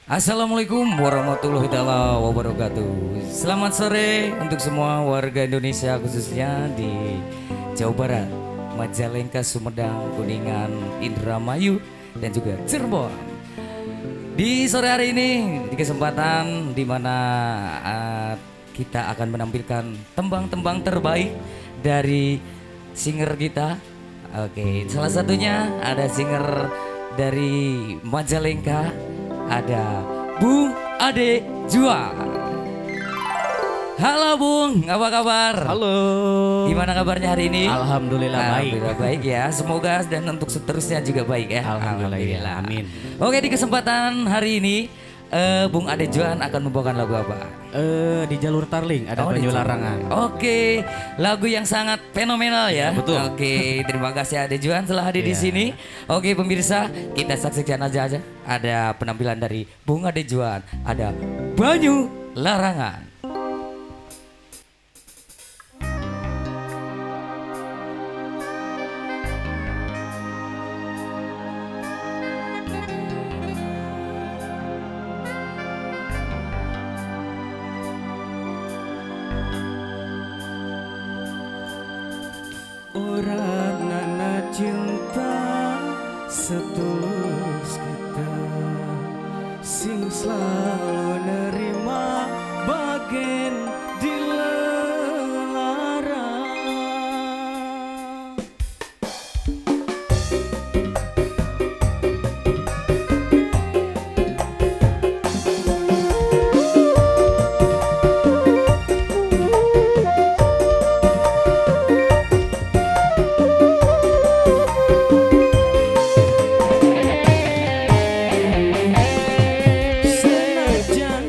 Assalamualaikum warahmatullahi wabarakatuh. Selamat sore untuk semua warga Indonesia khususnya di Jawa Barat, Majalengka, Sumedang, Kuningan, Indramayu dan juga Cirebon. Di sore hari ini di kesempatan dimana kita akan menampilkan tembang-tembang terbaik dari singer kita. Oke, salah satunya ada singer dari Majalengka, ada Bung Ade Juan. Halo Bung, apa kabar? Halo. Gimana kabarnya hari ini? Alhamdulillah baik. Alhamdulillah baik ya. Semoga dan untuk seterusnya juga baik ya. Alhamdulillah. Amin. Oke, di kesempatan hari ini Bung Ade Juan akan membawakan lagu apa? Di jalur Tarling ada Oh, Banyu di- Larangan. Oke, lagu yang sangat fenomenal ya. Betul. Oke, terima kasih Ade Juan telah hadir di Iya. sini. Oke, pemirsa, kita saksikan aja. Ada penampilan dari Bung Ade Juan, ada Banyu Larangan. Orang nana cinta setulus kita, sing selalu nerima bagian dilarang. Senajan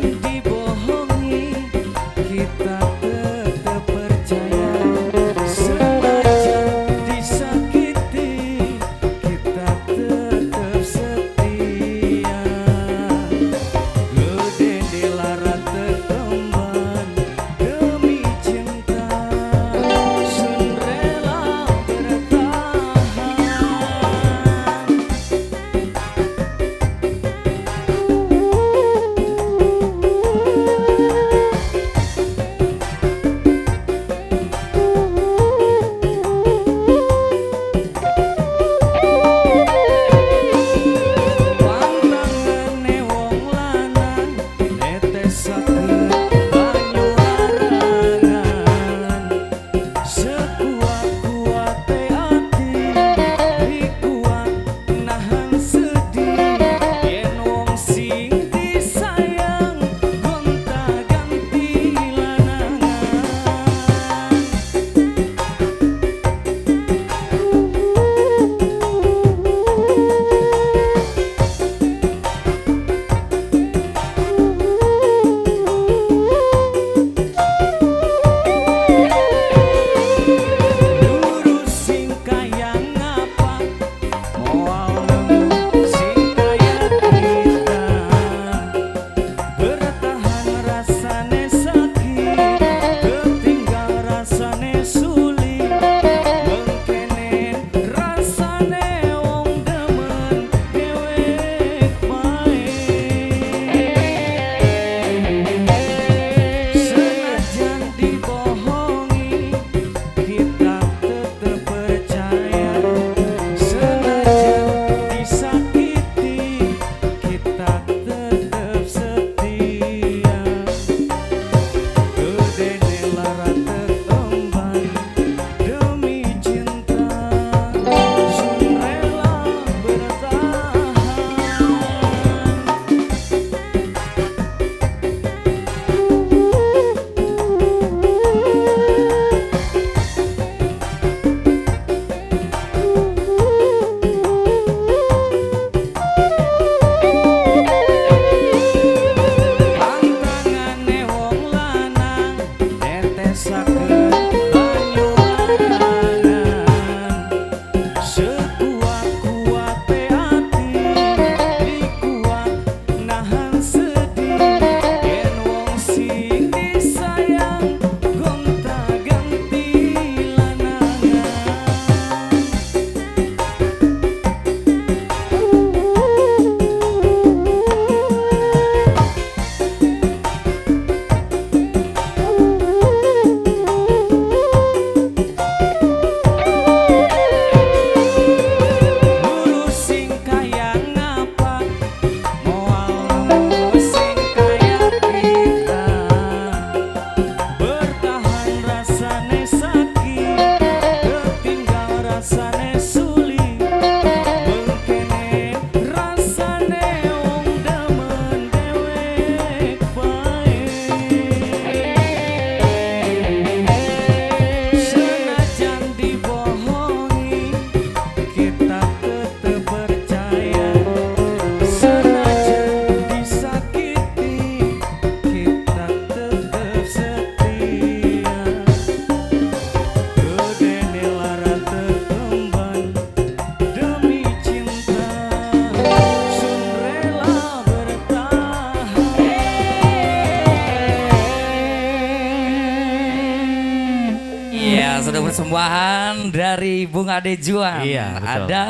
persembahan dari Bung Ade Juan. Iya, betul. Ada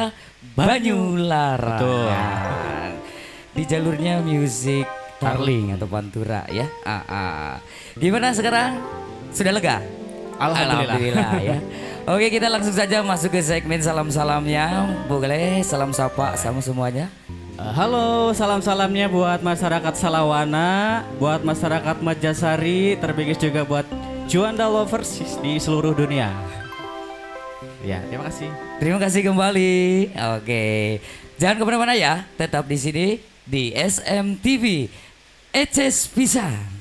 Banyu Lara. Betul. Di jalurnya musik Tarling atau Pantura ya. Gimana sekarang? Sudah lega? Alhamdulillah. Ya. Oke, kita langsung saja masuk ke segmen salam-salamnya. Boleh salam sapa sama semuanya. Halo, salam-salamnya buat masyarakat Salawana, buat masyarakat Majasari, terbaik juga buat Juanda lovers di seluruh dunia. Ya, terima kasih. Terima kasih kembali. Oke, jangan kemana-mana ya. Tetap di sini di SMTV. Eces Pisang.